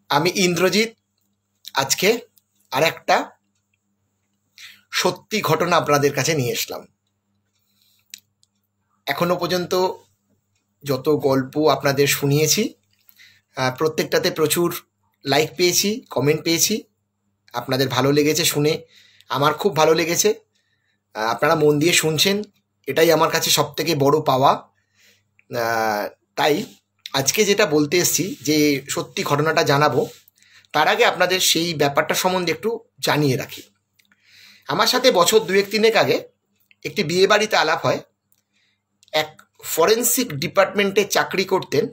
আমি ইন্দ্রজিৎ আজকে আর একটা সত্যি ঘটনা আপনাদের কাছে নিয়ে এসলাম। এখনো পর্যন্ত যত গল্প আপনাদের শুনিয়েছি প্রত্যেকটাতে প্রচুর লাইক পেয়েছি, কমেন্ট পেয়েছি। আপনাদের ভালো লেগেছে শুনে, আমার খুব ভালো লেগেছে। আপনারা মন দিয়ে শুনছেন, এটাই আমার কাছে সবথেকে বড় পাওয়া। তাই আজকে যেটা বলতে এসেছি, যে সত্যি ঘটনাটা জানাবো, তার আগে আপনাদের সেই ব্যাপারটা সম্বন্ধে একটু জানিয়ে রাখি। আমার সাথে বছর 2-3 আগে একটি বিয়ে বাড়িতে আলাপ হয়। এক ফরেন্সিক ডিপার্টমেন্টে চাকরি করতেন,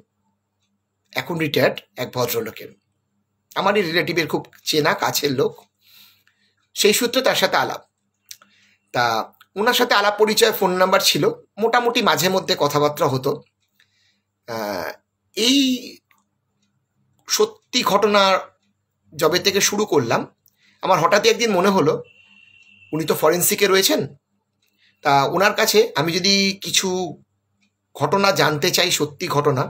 এখন রিটায়ার্ড এক ভদ্রলোকের। আমারই রিলেটিভের খুব চেনা কাছের লোক, সেই সূত্রে তার সাথে আলাপ। তা ওনার সাথে আলাপ পরিচয়, ফোন নাম্বার ছিল, মোটামুটি মাঝে মধ্যে কথাবার্তা হতো। এই সত্যি ঘটনা যবে থেকে শুরু করলাম, আমার হঠাৎই একদিন মনে হলো উনি তো ফরেন্সিকে রয়েছেন, তা ওনার কাছে আমি যদি কিছু ঘটনা জানতে চাই, সত্যি ঘটনা,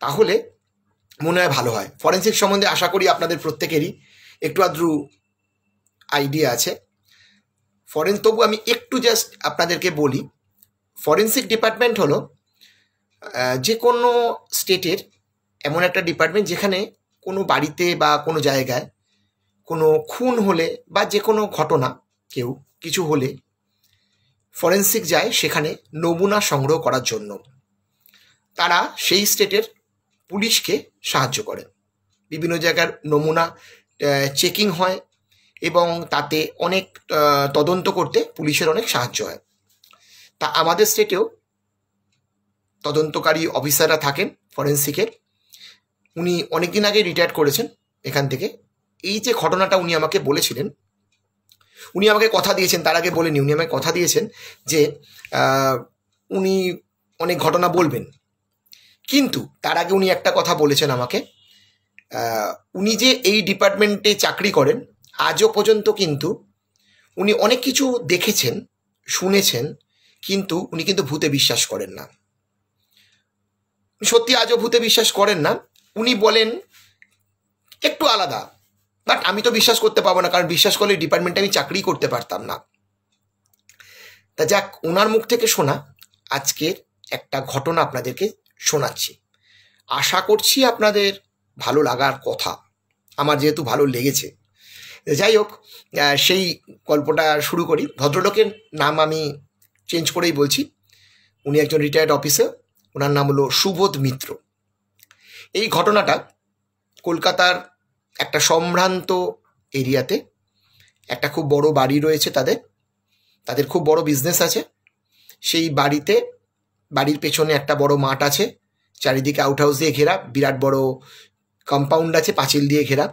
তাহলে মনে হয় ভালো হয়। ফরেন্সিক সম্বন্ধে আশা করি আপনাদের প্রত্যেকেরই একটু আধটু আইডিয়া আছে। তবু আমি একটু জাস্ট আপনাদেরকে বলি। ফরেন্সিক ডিপার্টমেন্ট হলো যে কোনো স্টেটের এমন একটা ডিপার্টমেন্ট যেখানে কোনো বাড়িতে বা কোনো জায়গায় কোনো খুন হলে বা যে কোনো ঘটনা, কেউ কিছু হলে ফরেন্সিক যায় সেখানে নমুনা সংগ্রহ করার জন্য। তারা সেই স্টেটের পুলিশকে সাহায্য করে। বিভিন্ন জায়গার নমুনা চেকিং হয় এবং তাতে অনেক তদন্ত করতে পুলিশের অনেক সাহায্য হয়। তা আমাদের স্টেটেও তদন্তকারী অফিসাররা থাকেন ফরেন্সিকের। উনি অনেকদিন আগে রিটায়ার করেছেন এখান থেকে। এই যে ঘটনাটা উনি আমাকে বলেছিলেন, উনি আমাকে কথা দিয়েছেন, তার আগে বলেনি, উনি আমাকে কথা দিয়েছেন যে উনি অনেক ঘটনা বলবেন। কিন্তু তার আগে উনি একটা কথা বলেছেন আমাকে, উনি যে এই ডিপার্টমেন্টে চাকরি করেন, আজও পর্যন্ত কিন্তু উনি অনেক কিছু দেখেছেন, শুনেছেন, কিন্তু উনি কিন্তু ভূতে বিশ্বাস করেন না। সত্যি আজও ভূতে বিশ্বাস করেন না। উনি বলেন একটু আলাদা, বাট আমি তো বিশ্বাস করতে পারবো না, কারণ বিশ্বাস করলে ডিপার্টমেন্টে আমি চাকরি করতে পারতাম না। তা যাক, ওনার মুখ থেকে শোনা আজকের একটা ঘটনা আপনাদেরকে শোনাচ্ছি। আশা করছি আপনাদের ভালো লাগার কথা, আমার যেহেতু ভালো লেগেছে। যাই হোক, সেই গল্পটা শুরু করি। ভদ্রলোকের নাম আমি চেঞ্জ করেই বলছি। উনি একজন রিটায়ার্ড অফিসার, ওনার নাম হলো সুবোধ মিত্র। এই ঘটনাটা কলকাতার একটা সম্ভ্রান্ত এরিয়াতে, একটা খুব বড় বাড়ি রয়েছে তাদের খুব বড় বিজনেস আছে। সেই বাড়ির পেছনে একটা বড় মাঠ আছে, চারিদিকে আউট হাউস দিয়ে ঘেরা, বিরাট বড় কম্পাউন্ড আছে, পাঁচিল দিয়ে ঘেরা,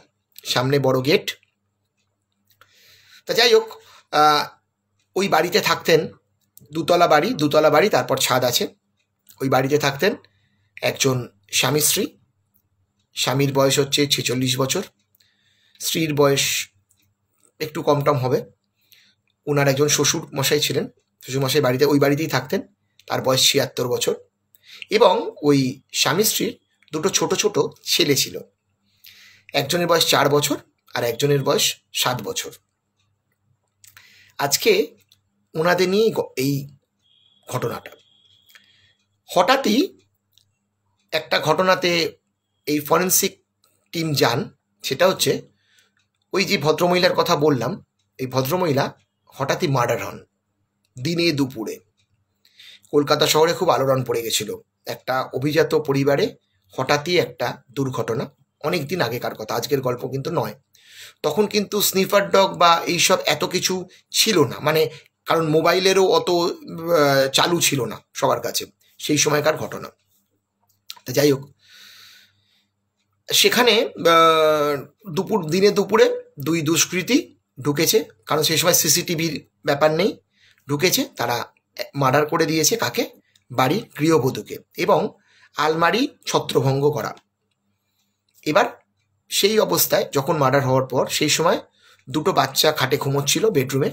সামনে বড় গেট। তা যাই হোক, ওই বাড়িতে থাকতেন, দুতলা বাড়ি, তারপর ছাদ আছে। ওই বাড়িতে থাকতেন একজন স্বামী স্ত্রী। স্বামীর বয়স হচ্ছে 46 বছর, স্ত্রীর বয়স একটু কম টম হবে। ওনার একজন শ্বশুর মশাই ছিলেন, শ্বশুরমশাই ওই বাড়িতেই থাকতেন, তার বয়স 76 বছর। এবং ওই স্বামী স্ত্রীর দুটো ছোট ছোট ছেলে ছিল, একজনের বয়স 4 বছর আর একজনের বয়স 7 বছর। আজকে ওনাদের নিয়ে এই ঘটনাটা। হঠাৎই একটা ঘটনাতে এই ফরেন্সিক টিম যান, সেটা হচ্ছে ওই যে ভদ্রমহিলার কথা বললাম, এই ভদ্রমহিলা হঠাৎই মার্ডার হন দিনে দুপুরে। কলকাতা শহরে খুব আলোড়ন পড়ে গেছিল। একটা অভিজাত পরিবারে হঠাৎই একটা দুর্ঘটনা, অনেক দিন আগেকার কথা, আজকের গল্প কিন্তু নয়। তখন কিন্তু স্নিফার ডগ বা এইসব এত কিছু ছিল না, মানে কারণ মোবাইলেরও অত চালু ছিল না সবার কাছে, সেই সময়কার ঘটনা। তা যাই হোক, সেখানে দিনে দুপুরে দুই দুষ্কৃতী ঢুকেছে, কারণ সেই সময় সিসিটিভির ব্যাপার নেই, ঢুকেছে। তারা মার্ডার করে দিয়েছে কাকে? বাড়ির গৃহবধূকে, এবং আলমারি ছত্রভঙ্গ করা। এবার সেই অবস্থায় যখন মার্ডার হওয়ার পর, সেই সময় দুটো বাচ্চা খাটে ঘুমোচ্ছিল বেডরুমে।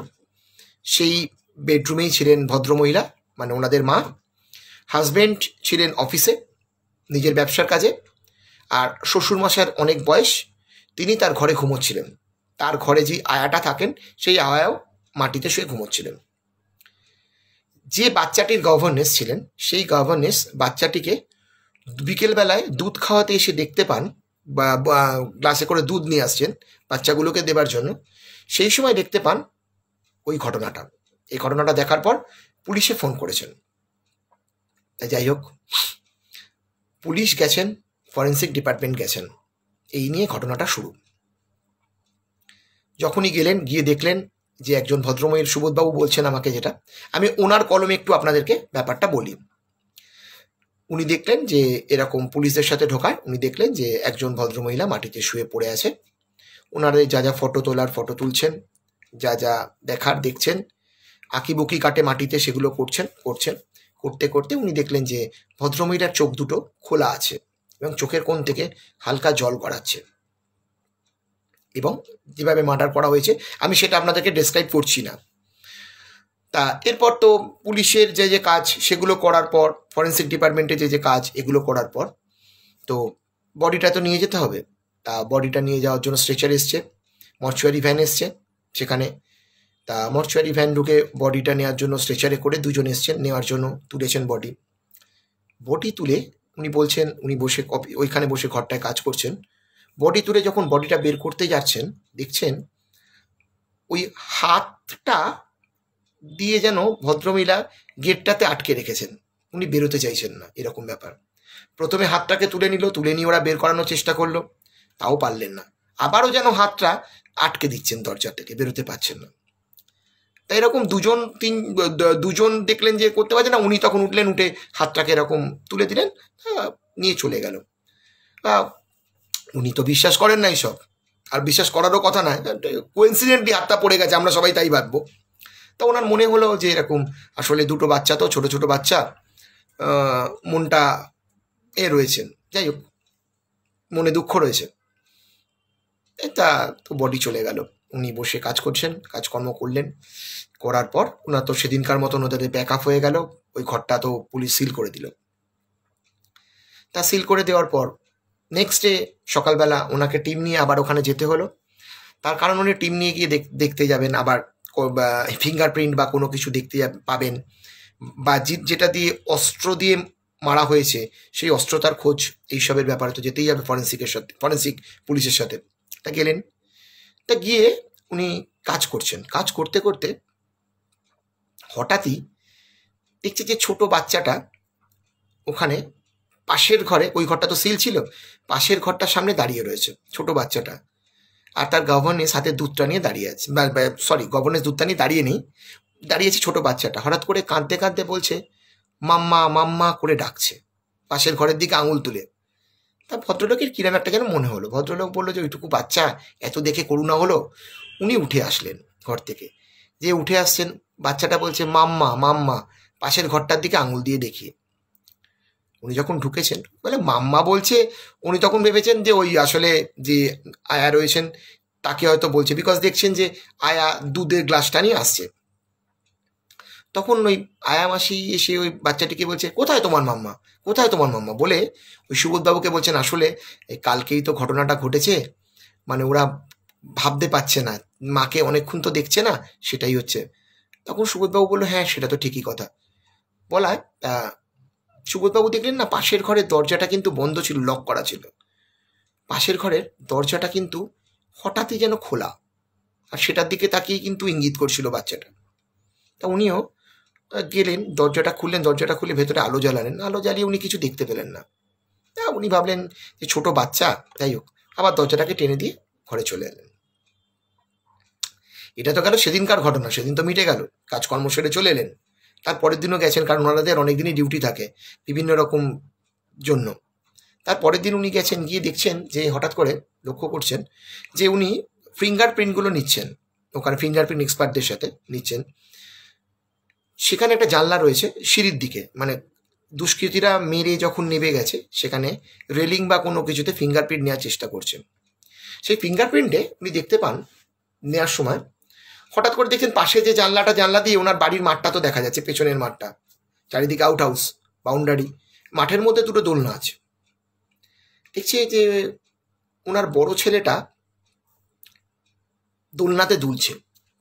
সেই বেডরুমেই ছিলেন ভদ্রমহিলা, মানে ওনাদের মা। হাজব্যান্ড ছিলেন অফিসে নিজের ব্যবসার কাজে, আর শ্বশুরমশাইয়ের অনেক বয়স, তিনি তার ঘরে ঘুমোচ্ছিলেন। তার ঘরে যে আয়াটা থাকেন সেই আয়াও মাটিতে শুয়ে ঘুমোচ্ছিলেন। যে বাচ্চাটির গভর্নেস ছিলেন সেই গভর্নেস বাচ্চাটিকে বিকেলবেলায় দুধ খাওয়াতে এসে দেখতে পান, বা গ্লাসে করে দুধ নিয়ে আসছেন বাচ্চাগুলোকে দেবার জন্য। সেই সময় দেখতে পান ওই ঘটনাটা। এই ঘটনাটা দেখার পর পুলিশে ফোন করেছেন। যাই হোক, পুলিশ গেছেন, ফরেন্সিক ডিপার্টমেন্ট গেছেন, এই নিয়ে ঘটনাটা শুরু। যখনই গেলেন, গিয়ে দেখলেন যে একজন ভদ্রমহিলা, সুবোধবাবু বলছেন আমাকে, যেটা আমি ওনার কলমে একটু আপনাদেরকে ব্যাপারটা বলি। উনি দেখলেন যে এরকম পুলিশদের সাথে ঢোকায়, উনি দেখলেন যে একজন ভদ্রমহিলা মাটিতে শুয়ে পড়ে আছে। ওনারা যা যা ফটো তোলার ফটো তুলছেন, যা যা দেখার দেখছেন, আঁকিবুকি কাটে মাটিতে সেগুলো করছেন। করতে করতে উনি দেখলেন যে ভদ্রমহিলার চোখ দুটো খোলা আছে এবং চোখের কোণ থেকে হালকা জল গড়াচ্ছে। এবং যেভাবে মার্ডার করা হয়েছে আমি সেটা আপনাদেরকে ডেসক্রাইব করছি না। তা এরপর তো পুলিশের যে যে কাজ সেগুলো করার পর, ফরেন্সিক ডিপার্টমেন্টে যে যে কাজ এগুলো করার পর তো বডিটা তো নিয়ে যেতে হবে। তা বডিটা নিয়ে যাওয়ার জন্য স্ট্রেচার এসছে, মর্চুয়ারি ভ্যান এসছে সেখানে। তা মর্চুয়ারি ভ্যান ঢুকে বডিটা নেওয়ার জন্য স্ট্রেচারে করে দুজন এসছেন নেওয়ার জন্য, তুলেছেন বডি তুলে উনি বলছেন, উনি বসে ওইখানে বসে ঘরটায় কাজ করছেন। বডি তুলে যখন বডিটা বের করতে যাচ্ছেন, দেখছেন ওই হাতটা দিয়ে যেন ভদ্রমহিলা গেটটাতে আটকে রেখেছেন, উনি বেরোতে চাইছেন না, এরকম ব্যাপার। প্রথমে হাতটাকে তুলে নিয়ে ওরা বের করানোর চেষ্টা করলো, তাও পারলেন না। আবারও যেন হাতটা আটকে দিচ্ছেন দরজা থেকে, বেরোতে পারছেন না। তাই এরকম দুজন দেখলেন যে করতে পারছে না, উনি তখন উঠলেন, উঠে হাতটাকে এরকম তুলে দিলেন, নিয়ে চলে গেল। উনি তো বিশ্বাস করেন না এইসব, আর বিশ্বাস করারও কথা নয়, কোইন্সিডেন্টলি হাতটা পড়ে গেছে, আমরা সবাই তাই ভাববো। তা ওনার মনে হলো যে এরকম আসলে দুটো বাচ্চা, তো ছোট ছোট বাচ্চা, মনটা রয়েছেন, যাই হোক মনে দুঃখ রয়েছে। তা তো বডি চলে গেল, উনি বসে কাজ করছেন, কাজকর্ম করলেন। করার পর ওনার তো সেদিনকার মতন ওদের ব্যাক আপ হয়ে গেল, ওই ঘরটা তো পুলিশ সিল করে দিল। তা সিল করে দেওয়ার পর নেক্সট ডে সকালবেলা ওনাকে টিম নিয়ে আবার ওখানে যেতে হলো। তার কারণ উনি টিম নিয়ে গিয়ে দেখতে যাবেন, আবার ফিঙ্গারপ্রিন্ট বা কোনো কিছু দেখতে পাবেন, বা যেটা দিয়ে অস্ত্র দিয়ে মারা হয়েছে সেই অস্ত্রতার খোঁজ, এইসবের ব্যাপারে তো যেতেই হবে ফরেন্সিক পুলিশের সাথে। তা গেলেন, তা গিয়ে উনি কাজ করছেন। কাজ করতে করতে হঠাৎই দেখছে যে ছোট বাচ্চাটা ওখানে পাশের ঘরে, ওই ঘরটা তো সিল ছিল, পাশের ঘরটার সামনে দাঁড়িয়ে রয়েছে ছোট বাচ্চাটা। আর তার গভর্নেস হাতে দুধটা নিয়ে দাঁড়িয়ে আছে, গভর্নেস দুধটা নিয়ে দাঁড়িয়ে নেই, দাঁড়িয়েছে ছোট বাচ্চাটা। হঠাৎ করে কাঁদতে কাঁদতে বলছে মাম্মা মাম্মা করে ডাকছে, পাশের ঘরের দিকে আঙুল তুলে। তা ভদ্রলোকের কিরম একটা যেন মনে হলো। ভদ্রলোক বললো যে ওইটুকু বাচ্চা, এত দেখে করুণা হলো। উনি উঠে আসলেন ঘর থেকে, যে উঠে আসছেন, বাচ্চাটা বলছে মাম্মা মাম্মা, পাশের ঘরটার দিকে আঙুল দিয়ে দেখিয়ে। উনি যখন ঢুকেছেন, বলে মাম্মা বলছে, উনি তখন ভেবেছেন যে ওই আসলে যে আয়া রয়েছেন তাকে হয়তো বলছে, বিকজ দেখছেন যে আয়া দুধের গ্লাসটা নিয়ে আসছে। তখন ওই আয়া মাসি এসে ওই বাচ্চাটিকে বলছে কোথায় তোমার মাম্মা, কোথায় তোমার মাম্মা, বলে ওই সুবোধবাবুকে বলছেন আসলে কালকেই তো ঘটনাটা ঘটেছে, মানে ওরা ভাবতে পারছে না, মাকে অনেকক্ষণ তো দেখছে না, সেটাই হচ্ছে। তখন সুবোধবাবু বললো হ্যাঁ সেটা তো ঠিকই কথা। বলায় সুবোধবাবু দেখলেন না পাশের ঘরের দরজাটা কিন্তু বন্ধ ছিল, লক করা ছিল। পাশের ঘরের দরজাটা কিন্তু হঠাৎই যেন খোলা, আর সেটার দিকে তাকিয়ে কিন্তু ইঙ্গিত করছিল বাচ্চাটা। তা উনিও গেলেন, দরজাটা খুলে ভেতরে আলো জ্বালালেন। আলো জ্বালিয়ে উনি কিছু দেখতে পেলেন না। উনি ভাবলেন যে ছোট বাচ্চা, যাই হোক, আবার দরজাটাকে টেনে দিয়ে ঘরে চলে এলেন। এটা তো গেল সেদিনকার ঘটনা, সেদিন তো মিটে গেল, কাজকর্ম সেরে চলে এলেন। তার পরের দিনও গেছেন, কারণ ওনাদের অনেকদিনই ডিউটি থাকে বিভিন্ন রকম জন্য। তার পরের দিন উনি গেছেন, গিয়ে দেখছেন যে হঠাৎ করে লক্ষ্য করছেন যে উনি ফিঙ্গারপ্রিন্টগুলো নিচ্ছেন, ওখানে ফিঙ্গারপ্রিন্ট এক্সপার্টদের সাথে নিচ্ছেন। সেখানে একটা জানলা রয়েছে সিঁড়ির দিকে, মানে দুষ্কৃতীরা মেরে যখন নেমে গেছে সেখানে রেলিং বা কোনো কিছুতে ফিঙ্গারপ্রিন্ট নেওয়ার চেষ্টা করছেন। সেই ফিঙ্গারপ্রিন্টে উনি দেখতে পান নেওয়ার সময় হঠাৎ করে দেখছেন পাশে যে জানলা দিয়ে ওনার বাড়ির মাঠটা তো দেখা যাচ্ছে, পেছনের মাঠটা, চারিদিকে আউট হাউস, বাউন্ডারি, মাঠের মধ্যে দুটো দোলনা আছে। দেখছে যে ওনার বড় ছেলেটা দোলনাতে দুলছে,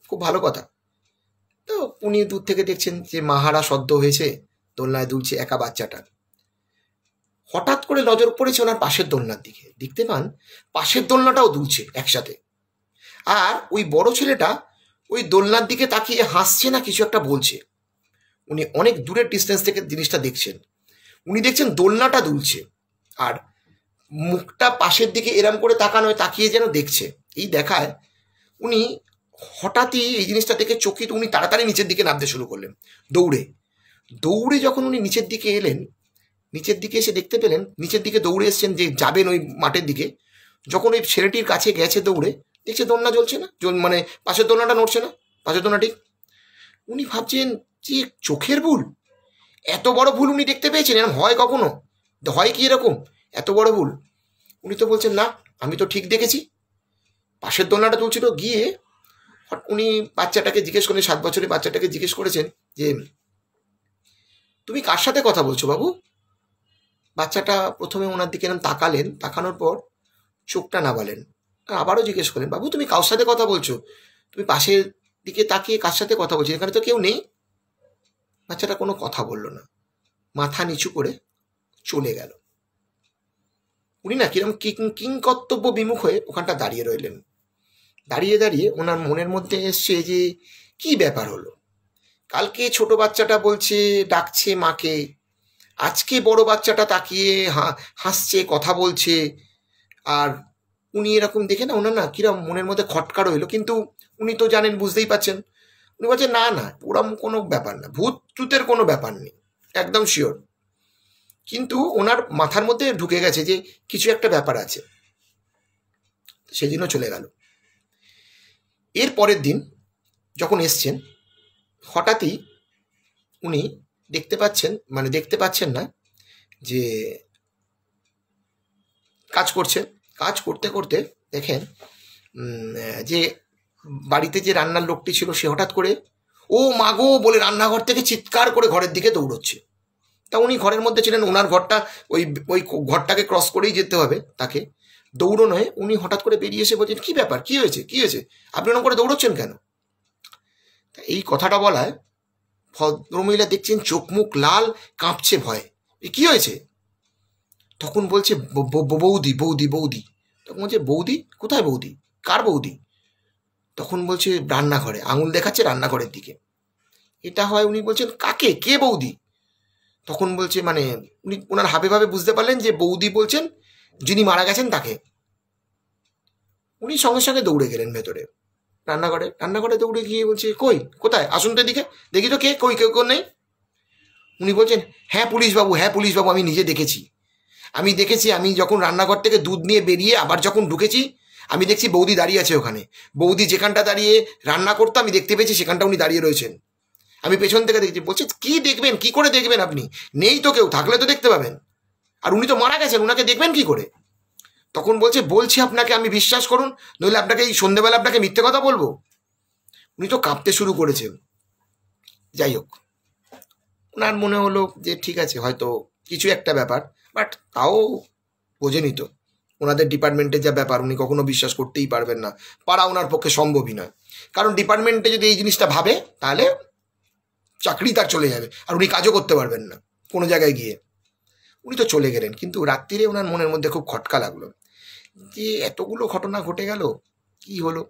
খুব ভালো কথা। তো উনি দূর থেকে দেখছেন যে মাহারা সদ্য হয়েছে, দোলনায় দুলছে একা বাচ্চাটা। হঠাৎ করে নজর পড়েছে ওনার পাশের দোলনার দিকে, দেখতে পান পাশের দোলনাটাও দুলছে একসাথে। আর ওই বড় ছেলেটা ওই দোলনার দিকে তাকিয়ে হাসছে না কিছু একটা বলছে। উনি অনেক দূরের ডিস্টেন্স থেকে জিনিসটা দেখছেন। উনি দেখছেন দোলনাটা দুলছে আর মুখটা পাশের দিকে এরম করে তাকানো, তাকিয়ে যেন দেখছে। এই দেখায় উনি হঠাৎই এই জিনিসটা দেখে চকিত, উনি তাড়াতাড়ি নিচের দিকে নামতে শুরু করলেন দৌড়ে। দৌড়ে যখন উনি নিচের দিকে এলেন, নিচের দিকে এসে দেখতে পেলেন, নিচের দিকে দৌড়ে এসছেন যে যাবেন ওই মাঠের দিকে, যখন ওই ছেলেটির কাছে গেছে দৌড়ে, দেখছে দোলনা জ্বলছে না, মানে পাশের দোলনাটা নড়ছে না, পাশের দোলনা ঠিক। উনি ভাবছেন যে চোখের ভুল, এত বড় ভুল উনি দেখতে পেয়েছেন, এরকম হয় কখনো? হয় কি এরকম এত বড় ভুল? উনি তো বলছেন না, আমি তো ঠিক দেখেছি, পাশের দোলনাটা তুলছিল। গিয়ে উনি বাচ্চাটাকে জিজ্ঞেস করেন, 7 বছরের বাচ্চাটাকে জিজ্ঞেস করেছেন যে তুমি কার সাথে কথা বলছো বাবু? বাচ্চাটা প্রথমে ওনার দিকে এরকম তাকালেন, তাকানোর পর চোখটা নাবালেন, আবারও জিজ্ঞেস করলেন, বাবু তুমি কার সাথে কথা বলছো? তুমি পাশের দিকে তাকিয়ে কার সাথে কথা বলছো? এখানে তো কেউ নেই। বাচ্চাটা কোনো কথা বলল না, মাথা নিচু করে চলে গেল। উনি না কিরকম কিংকর্তব্য বিমুখ হয়ে ওখানটা দাঁড়িয়ে রইলেন। দাঁড়িয়ে দাঁড়িয়ে ওনার মনের মধ্যে এসছে যে কি ব্যাপার হলো, কালকে ছোট বাচ্চাটা বলছে, ডাকছে মাকে, আজকে বড় বাচ্চাটা তাকিয়ে হাসছে, কথা বলছে। আর উনি এরকম দেখে না ওনার না কিরম মনের মধ্যে খটকা রইল। কিন্তু উনি তো জানেন, বুঝতেই পারছেন, উনি বলছেন না না ওরম কোনো ব্যাপার না, ভূত টুতের কোনো ব্যাপার নেই, একদম শিওর। কিন্তু ওনার মাথার মধ্যে ঢুকে গেছে যে কিছু একটা ব্যাপার আছে, সেদিনও চলে গেল। এর পরের দিন যখন এসছেন, হঠাৎই উনি দেখতে পাচ্ছেন না যে কাজ করতে করতে দেখেন যে বাড়িতে যে রান্নার লোকটি ছিল সে হঠাৎ করে ও মাগো বলে রান্নাঘর থেকে চিৎকার করে ঘরের দিকে দৌড়চ্ছে। তা উনি ঘরের মধ্যে ছিলেন, ওনার ঘরটা ওই ওই ঘরটাকে ক্রস করেই যেতে হবে তাকে, দৌড়নোয় উনি হঠাৎ করে বেরিয়ে এসে বলছেন কি ব্যাপার, কি হয়েছে আপনি ওরকম করে দৌড়চ্ছেন কেন? এই কথাটা বলায় ভদ্রমহিলা দেখছেন চোখ মুখ লাল, কাঁপছে ভয়, কি হয়েছে? তখন বলছে বৌদি বৌদি বৌদি। তখন বলছে বৌদি কোথায়? বৌদি কার বৌদি? তখন বলছে রান্নাঘরে, আঙুল দেখাচ্ছে রান্নাঘরের দিকে। এটা হয় উনি বলছেন কাকে, কে বৌদি? তখন বলছে মানে উনি ওনার হাবে ভাবে বুঝতে পারলেন যে বৌদি বলছেন যিনি মারা গেছেন তাকে। উনি সঙ্গে সঙ্গে দৌড়ে গেলেন ভেতরে রান্নাঘরে দৌড়ে গিয়ে বলছে কই, কোথায়, আসুন তো এদিকে, দেখি তো কে, কই কেউ নেই। উনি বলছেন হ্যাঁ পুলিশবাবু আমি নিজে দেখেছি, আমি যখন রান্নাঘর থেকে দুধ নিয়ে বেরিয়ে আবার যখন ঢুকেছি, আমি দেখছি বৌদি দাঁড়িয়ে আছে ওখানে। বৌদি যেখানটা দাঁড়িয়ে রান্না করতো আমি দেখতে পেয়েছি, সেখানটা উনি দাঁড়িয়ে রয়েছেন, আমি পেছন থেকে দেখছি। বলছে কি দেখবেন, কি করে দেখবেন, আপনি নেই তো কেউ, থাকলে তো দেখতে পাবেন, আর উনি তো মারা গেছেন, উনাকে দেখবেন কি করে? তখন বলছি আপনাকে, আমি বিশ্বাস করুন, নইলে আপনাকে এই সন্ধ্যেবেলা আপনাকে মিথ্যে কথা বলবো। উনি তো কাঁপতে শুরু করেছেন। যাই হোক, ওনার মনে হলো যে ঠিক আছে হয়তো কিছু একটা ব্যাপার, বাট তাও বোঝেনি তো ওনাদের ডিপার্টমেন্টের যা ব্যাপার, উনি কখনো বিশ্বাস করতেই পারবেন না, পারা ওনার পক্ষে সম্ভবই নয়। কারণ ডিপার্টমেন্টে যদি এই জিনিসটা ভাবে তাহলে চাকরি তার চলে যাবে, আর উনি কাজও করতে পারবেন না কোনো জায়গায় গিয়ে। উনি তো চলে গেলেন, কিন্তু রাত্রিরে ওনার মনের মধ্যে খুব খটকা লাগলো যে এতগুলো ঘটনা ঘটে গেল, কি হলো?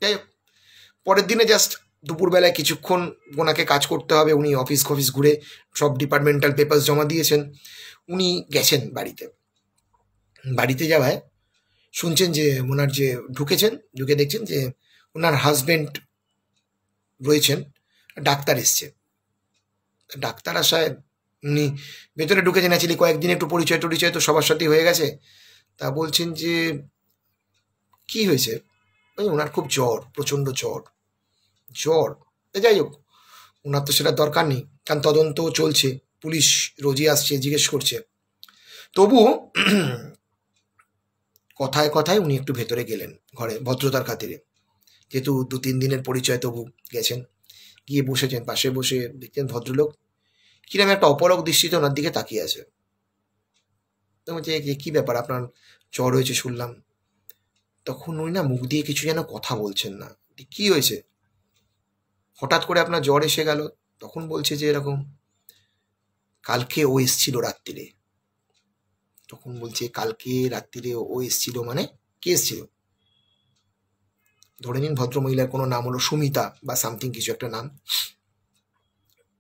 যাই হোক, পরের দিনে জাস্ট দুপুরবেলায় কিছুক্ষণ ওনাকে কাজ করতে হবে, উনি অফিস ঘুরে সব ডিপার্টমেন্টাল পেপার্স জমা দিয়েছেন। উনি গেছেন বাড়িতে যাওয়ায় শুনছেন যে ওনার যে ঢুকে দেখছেন যে ওনার হাজবেন্ড রয়েছেন, ডাক্তার এসছে। ডাক্তার আসায় উনি ভেতরে ঢুকেছেন, অ্যাকচুয়ালি কয়েকদিন একটু পরিচয় তো সবার সাথেই হয়ে গেছে। তা বলছেন যে কি হয়েছে? ওই ওনার খুব জ্বর, প্রচণ্ড জ্বর। যাই হোক, ওনার তো সেটা দরকার নেই, কারণ তদন্ত চলছে, পুলিশ রোজই আসছে, জিজ্ঞেস করছে। তবু কথায় কথায় উনি একটু ভেতরে গেলেন ঘরে, ভদ্রতার খাতিরে, যেহেতু 2-3 দিনের পরিচয়, তবু গেছেন। গিয়ে বসেছেন, পাশে বসে দেখছেন ভদ্রলোক কিরকম একটা অপলক দৃষ্টিতে ওনার দিকে তাকিয়ে আছে। তো বলছে কি ব্যাপার, আপনার জ্বর হয়েছে শুনলাম। তখন উনি না মুখ দিয়ে কিছু যেন কথা বলছেন না। কি হয়েছে, হঠাৎ করে আপনার জ্বর এসে গেল? তখন বলছে যে এরকম কালকে ও এসছিল রাত্রিরে। তখন বলছে কালকে রাত্রিরে ও এসছিল মানে কে এসছিল? ধরে নিন ভদ্রমহিলার কোনো নাম হলো সুমিতা বা সামথিং কিছু একটা নাম।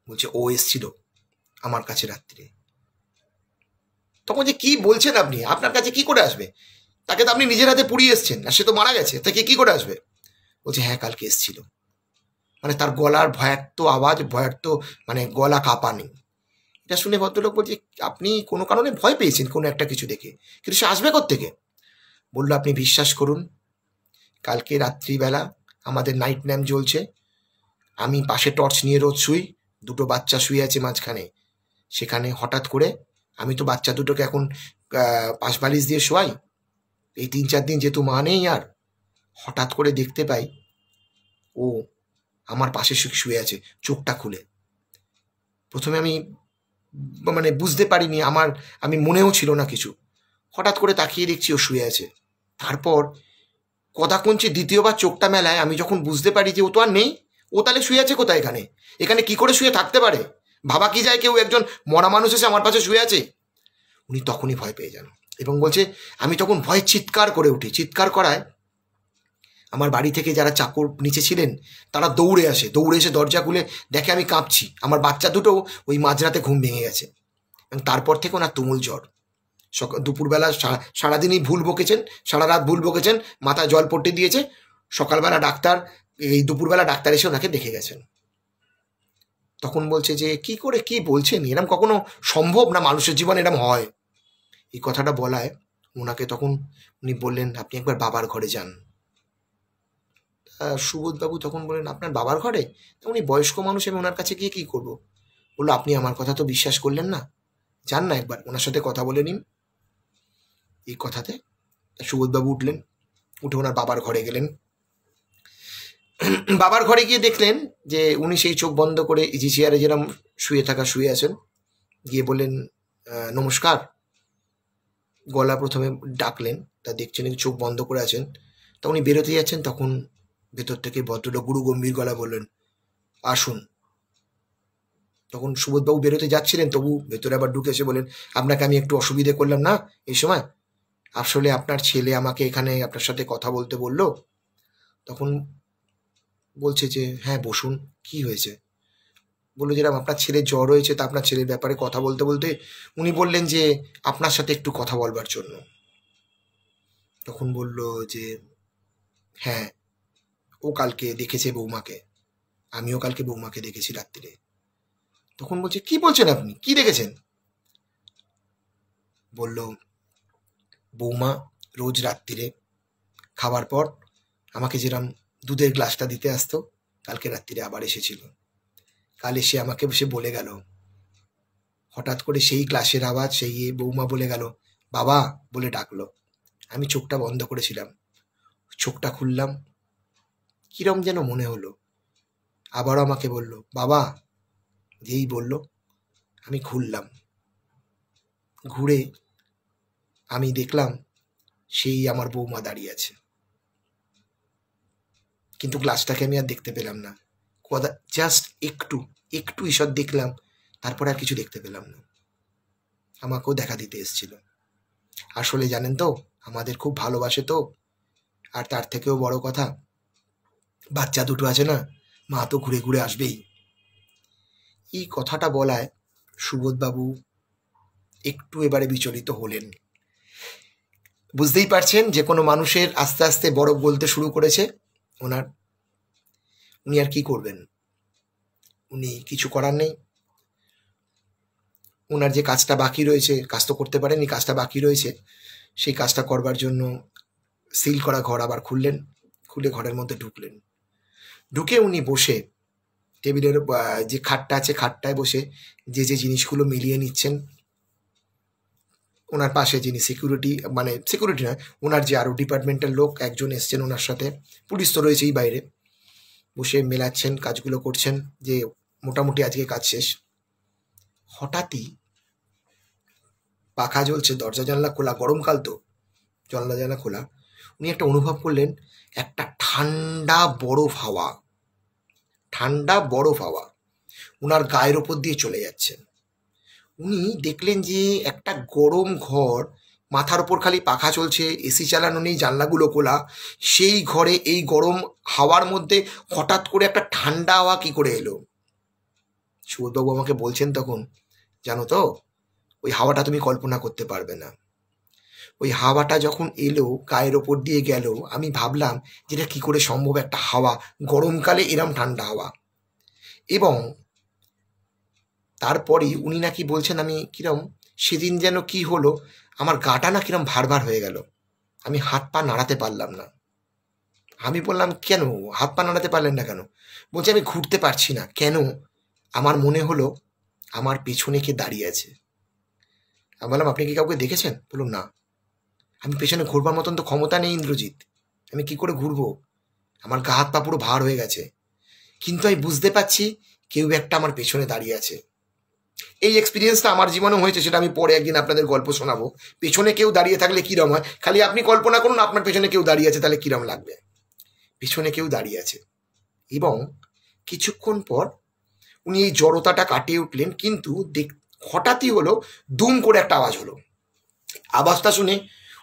বলছে ও এসছিল আমার কাছে রাত্রিরে। তখন যে কি বলছেন আপনি, আপনার কাছে কি করে আসবে? তাকে তো আপনি নিজের হাতে পুড়িয়ে এসছেন, আর সে তো মারা গেছে, তাকে কি করে আসবে? বলছে হ্যাঁ কালকে এসছিল। মানে তার গলার ভয়ার্থ আওয়াজ, ভয়ার্থ মানে গলা কাঁপানি। এটা শুনে ভদ্রলোক বলছে আপনি কোনো কারণে ভয় পেয়েছেন কোনো একটা কিছু দেখে, কিন্তু সে আসবে কোত্থেকে? বললো আপনি বিশ্বাস করুন, কালকে রাত্রিবেলা আমাদের নাইট ল্যাম্প জ্বলছে, আমি পাশে টর্চ নিয়ে রোজ শুই, দুটো বাচ্চা শুয়ে আছে মাঝখানে, সেখানে হঠাৎ করে আমি তো বাচ্চা দুটোকে এখন পাশ বালিশ দিয়ে শোয়াই, এই 3-4 দিন যেহেতু মা নেই, আর হঠাৎ করে দেখতে পাই ও আমার পাশে শুয়ে আছে চোখটা খুলে। প্রথমে আমি মানে বুঝতে পারিনি, আমি মনেও ছিল না কিছু। হঠাৎ করে তাকিয়ে দেখছি ও শুয়ে আছে। তারপর কদাকঞ্চে দ্বিতীয়বার চোখটা মেলায় আমি যখন বুঝতে পারি যে ও তো আর নেই, ও তাহলে শুয়ে আছে কোথায়? এখানে এখানে কি করে শুয়ে থাকতে পারে? ভাবা কি যায় কেউ একজন মরা মানুষ এসে আমার পাশে শুয়ে আছে? উনি তখনই ভয় পেয়ে যান এবং বলছে আমি তখন ভয় চিৎকার করে উঠি। চিৎকার করায় আমার বাড়ি থেকে যারা চাকর নিচে ছিলেন তারা দৌড়ে এসে দরজা খুলে দেখে আমি কাঁপছি। আমার বাচ্চা দুটো ওই মাঝরাতে ঘুম ভেঙে গেছে এবং তারপর থেকে ওনার তুমুল জ্বর। দুপুরবেলা সারাদিনই ভুল বকেছেন, সারা রাত ভুল বকেছেন, মাথায় জল পট্টি দিয়েছে। সকালবেলা ডাক্তার, এই দুপুরবেলা ডাক্তার এসে ওনাকে দেখে গেছেন। তখন বলছে যে কি করে কি বলছেন, এরম কখনো সম্ভব না, মানুষের জীবন এরম হয়? এই কথাটা বলায় ওনাকে তখন উনি বললেন আপনি একবার বাবার ঘরে যান। সুবোধবাবু তখন বললেন আপনার বাবার ঘরে? উনি বয়স্ক মানুষ, আমি ওনার কাছে গিয়ে কী করবো? বললো আপনি আমার কথা তো বিশ্বাস করলেন না, যান না একবার ওনার সাথে কথা বলে নিন। এই কথাতে সুবোধবাবু উঠলেন, উঠে ওনার বাবার ঘরে গেলেন। বাবার ঘরে গিয়ে দেখলেন যে উনি সেই চোখ বন্ধ করে ইজি চেয়ারে যেরকম শুয়ে আছেন। গিয়ে বললেন নমস্কার। গলা প্রথমে ডাকলেন, তা দেখছেন চোখ বন্ধ করে আছেন। তা উনি বেরোতে যাচ্ছেন, তখন ভেতর থেকে ভদ্রলোক গুরু গম্ভীর গলা বললেন আসুন। তখন সুবোধবাবু বেরোতে যাচ্ছিলেন, তবু ভেতরে আবার ঢুকে এসে বলেন আপনাকে আমি একটু অসুবিধে করলাম না এই সময়? আসলে আপনার ছেলে আমাকে এখানে আপনার সাথে কথা বলতে বললো। তখন বলছে যে হ্যাঁ বসুন, কি হয়েছে? বললো যেরকম আপনার ছেলের জ্বর হয়েছে, তা আপনার ছেলের ব্যাপারে কথা বলতে বলতে উনি বললেন যে আপনার সাথে একটু কথা বলবার জন্য। তখন বলল যে হ্যাঁ, ও কালকে দেখেছে বৌমাকে, আমিও কালকে বৌমাকে দেখেছি রাত্রিরে। তখন বলছে কি বলছেন আপনি, কি দেখেছেন? বলল বৌমা রোজ রাত্রিরে খাবার পর আমাকে যেরম দুধের গ্লাসটা দিতে আসতো, কালকে রাত্রিরে আবার এসেছিল। কাল এসে আমাকে সে বলে গেল, হঠাৎ করে সেই গ্লাসের আওয়াজ, সেই বৌমা বলে গেল বাবা বলে ডাকলো। আমি চোখটা বন্ধ করেছিলাম, চোখটা খুললাম, কিরম যেন মনে হলো। আবারও আমাকে বলল বাবা, যেই বলল আমি খুললাম, ঘুরে আমি দেখলাম সেই আমার বৌমা দাঁড়িয়ে আছে, কিন্তু গ্লাসটাকে আমি আর দেখতে পেলাম না। জাস্ট একটু ঈশ্বর দেখলাম, তারপরে আর কিছু দেখতে পেলাম না। আমাকেও দেখা দিতে এসেছিল। আসলে জানেন তো আমাদের খুব ভালোবাসে তো, আর তার থেকেও বড় কথা বাচ্চা দুটো আছে না, মা তো ঘুরে ঘুরে আসবেই। এই কথাটা বলায় সুবোধবাবু একটু এবারে বিচলিত হলেন। বুঝতেই পারছেন যে কোনো মানুষের আস্তে আস্তে বরফ গলতে শুরু করেছে উনি আর কি করবেন, উনি কিছু করার নেই। ওনার যে কাজটা বাকি রয়েছে, কাজ তো করতে পারেনি, কাজটা বাকি রয়েছে, সেই কাজটা করবার জন্য সিল করা ঘর আবার খুললেন, খুলে ঘরের মধ্যে ঢুকলেন। ঢুকে উনি বসে টেবিলের যে খাটটা আছে খাটটায় বসে যে জিনিসগুলো মিলিয়ে নিচ্ছেন। ওনার পাশে যিনি সিকিউরিটি নয়, ওনার যে আরও ডিপার্টমেন্টের লোক একজন এসছেন ওনার সাথে, পুলিশ তো রয়েছেই বাইরে, বসে মেলাচ্ছেন, কাজগুলো করছেন, যে মোটামুটি আজকে কাজ শেষ। হঠাৎই পাখা জ্বলছে, দরজা জানলা খোলা, গরমকাল তো জানলা খোলা, উনি একটা অনুভব করলেন একটা ঠান্ডা বরফ হাওয়া ওনার গায়ের ওপর দিয়ে চলে যাচ্ছে। উনি দেখলেন যে একটা গরম ঘর, মাথার ওপর খালি পাখা চলছে, এসি চালানো নেই, জানলাগুলো খোলা, সেই ঘরে এই গরম হাওয়ার মধ্যে হঠাৎ করে একটা ঠান্ডা হাওয়া কি করে এলো। সুবোধবাবু আমাকে বলছেন তখন, জানো তো ওই হাওয়াটা তুমি কল্পনা করতে পারবে না। ওই হাওয়াটা যখন এলো, গায়ের ওপর দিয়ে গেল, আমি ভাবলাম যেটা কি করে সম্ভব, একটা হাওয়া গরমকালে এরম ঠান্ডা হাওয়া। এবং তারপরেই উনি নাকি বলছেন আমি কিরম সেদিন যেন কি হলো, আমার গাটা না কিরম ভার হয়ে গেল, আমি হাত পা নাড়াতে পারলাম না। আমি বললাম কেন হাত পা নাড়াতে পারলেন না কেন? বলছে আমি ঘুরতে পারছি না। কেন? আমার মনে হলো আমার পেছনে কে দাঁড়িয়ে আছে। আমি বললাম আপনি কি কাউকে দেখেছেন? বলুন না। আমি পেছনে ঘুরবার মতন তো ক্ষমতা নেই ইন্দ্রজিৎ, আমি কি করে ঘুরবো? আমার গা হাত পা পুরো ভার হয়ে গেছে, কিন্তু আমি বুঝতে পারছি কেউ একটা আমার পেছনে দাঁড়িয়ে আছে। এই এক্সপিরিয়েন্সটা আমার জীবনে হয়েছে, সেটা আমি পরে একদিন আপনাদের গল্প শোনাবো। পেছনে কেউ দাঁড়িয়ে থাকলে কিরম হয়, খালি আপনি কল্পনা করুন আপনার পেছনে কেউ দাঁড়িয়ে আছে, তাহলে কিরম লাগবে। পেছনে কেউ দাঁড়িয়ে আছে। এবং কিছুক্ষণ পর উনি এই জড়তাটা কাটিয়ে উঠলেন, কিন্তু হঠাৎই হলো দুম করে একটা আওয়াজ হলো। আওয়াজটা শুনে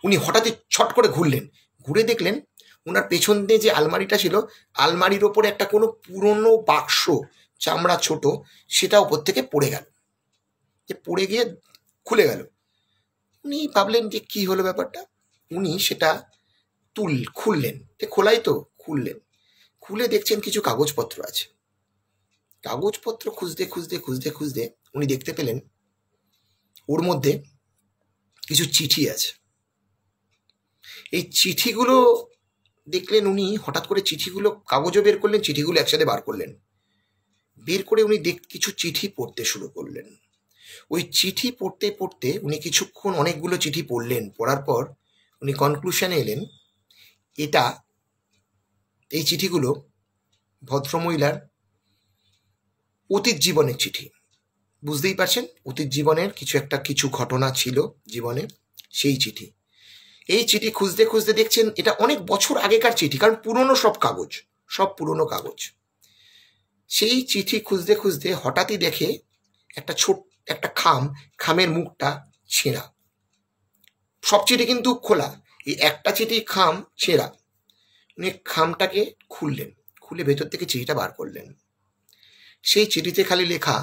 উনি হঠাৎই ছট করে ঘুরলেন, ঘুরে দেখলেন ওনার পেছন দিয়ে যে আলমারিটা ছিল, আলমারির ওপরে একটা কোনো পুরনো বাক্স, চামড়া ছোট, সেটা ওপর থেকে পড়ে গেল, যে পড়ে গিয়ে খুলে গেল। উনি ভাবলেন যে কি হলো ব্যাপারটা। উনি সেটা খুললেন, খোলাই তো, খুললেন, খুলে দেখছেন কিছু কাগজপত্র আছে। কাগজপত্র খুঁজতে খুঁজতে খুঁজতে খুঁজতে উনি দেখতে পেলেন ওর মধ্যে কিছু চিঠি আছে। এই চিঠিগুলো দেখলেন উনি, হঠাৎ করে চিঠিগুলো, কাগজও বের করলেন, চিঠিগুলো একসাথে বার করলেন, বের করে উনি কিছু চিঠি পড়তে শুরু করলেন। ওই চিঠি পড়তে পড়তে উনি কিছুক্ষণ অনেকগুলো চিঠি পড়লেন, পড়ার পর উনি কনক্লুশনে এলেন এই চিঠিগুলো ভদ্রমহিলার অতীত জীবনের চিঠি। বুঝতেই পারছেন, অতীত জীবনের কিছু ঘটনা ছিল জীবনে, সেই চিঠি। এই চিঠি খুঁজতে খুঁজতে দেখছেন এটা অনেক বছর আগেকার চিঠি, কারণ পুরনো সব কাগজ, সব পুরনো কাগজ। সেই চিঠি খুঁজতে খুঁজতে হঠাৎই দেখে একটা খামের মুখটা ছেঁড়া, সব চিঠি কিন্তু খোলা, এই একটা চিঠি খাম ছেঁড়া। উনি খামটাকে খুললেন, খুলে ভেতর থেকে চিঠিটা বার করলেন। সেই চিঠিতে খালি লেখা,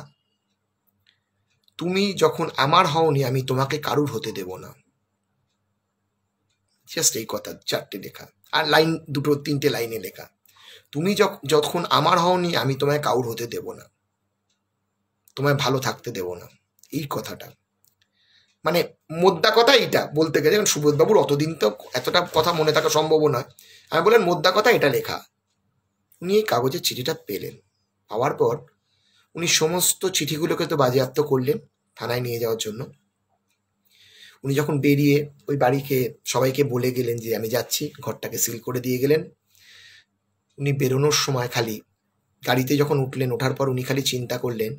তুমি যখন আমার হওনি আমি তোমাকে কারুর হতে দেব না। জাস্ট এই কথা, চারটে লেখা, আর লাইন দুটো তিনটে লাইনে লেখা, তুমি যখন আমার হওনি আমি তোমায় কারুর হতে দেব না, তোমায় ভালো থাকতে দেব না। এই কথাটা মানে মোদ্দা কথা এইটা বলতে গেলে, সুবোধবাবুর অতদিন তো এতটা কথা মনে থাকা সম্ভব নয়। আমি বললেন মোদ্দা কথা এটা লেখা। উনি এই কাগজের চিঠিটা পেলেন, পাওয়ার পর উনি সমস্ত চিঠিগুলোকে তো বাজেয়াপ্ত করলেন থানায় নিয়ে যাওয়ার জন্য। উনি যখন বেরিয়ে ওই বাড়িকে সবাইকে বলে গেলেন যে আমি যাচ্ছি, ঘরটাকে সিল করে দিয়ে গেলেন। উনি বেরোনোর সময় খালি গাড়িতে যখন উঠলেন, ওঠার পর উনি খালি চিন্তা করলেন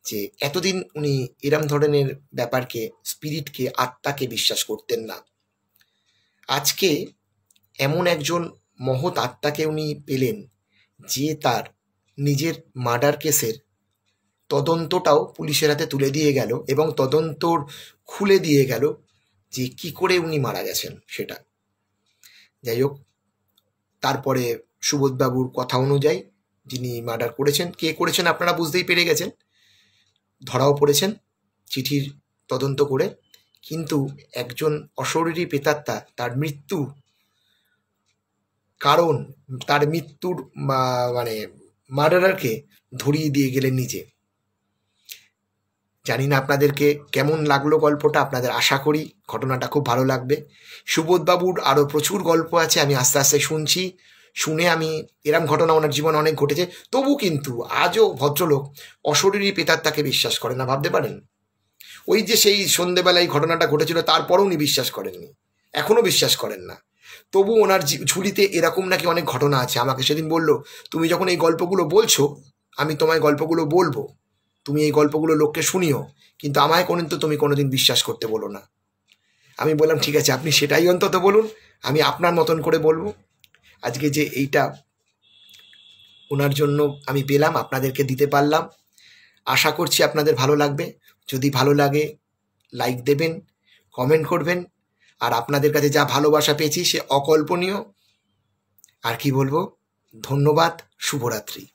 যে এতদিন উনি এরম ধরনের ব্যাপারকে, স্পিরিটকে, আত্মাকে বিশ্বাস করতেন না। আজকে এমন একজন মহৎ আত্মাকে উনি পেলেন, যে তার নিজের মার্ডার কেসের তদন্তটাও পুলিশের হাতে তুলে দিয়ে গেল, এবং তদন্তর খুলে দিয়ে গেল যে কি করে উনি মারা গেছেন সেটা। যাই হোক, তারপরে সুবোধবাবুর কথা অনুযায়ী যিনি মার্ডার করেছেন, কে করেছেন আপনারা বুঝতেই পেরে গেছেন, ধরাও পড়েছেন চিঠির তদন্ত করে। কিন্তু একজন অশরীরী প্রেতাত্মা তার মৃত্যু কারণ, তার মৃত্যুর মানে মার্ডারারকে ধরিয়ে দিয়ে গেলেন নিজে। জানি না আপনাদেরকে কেমন লাগলো গল্পটা, আপনাদের আশা করি ঘটনাটা খুব ভালো লাগবে। সুবোধবাবুর আরও প্রচুর গল্প আছে, আমি আস্তে আস্তে শুনছি, শুনে আমি এরম ঘটনা ওনার জীবনে অনেক ঘটেছে, তবু কিন্তু আজও ভদ্রলোক অশরীরী প্রেতাত্মাকে বিশ্বাস করে না, ভাবতে পারেন। ওই যে সেই সন্ধেবেলায় ঘটনাটা ঘটেছিল, তারপরও উনি বিশ্বাস করেননি, এখনও বিশ্বাস করেন না। তবু ওনার ঝুলিতে এরকম নাকি অনেক ঘটনা আছে। আমাকে সেদিন বলল, তুমি যখন এই গল্পগুলো বলছো আমি তোমায় গল্পগুলো বলবো, তুমি এই গল্পগুলো লোককে শুনিও, কিন্তু আমায় তুমি কোনোদিন বিশ্বাস করতে বলো না। আমি বললাম ঠিক আছে, আপনি সেটাই অন্তত বলুন, আমি আপনার মতন করে বলবো। আজকে যে এইটা ওনার জন্য আমি পেলাম, আপনাদেরকে দিতে পারলাম, আশা করছি আপনাদের ভালো লাগবে। যদি ভালো লাগে লাইক দেবেন, কমেন্ট করবেন, আর আপনাদের কাছে যা ভালোবাসা পেয়েছি সে অকল্পনীয়। আর কি বলবো, ধন্যবাদ, শুভরাত্রি।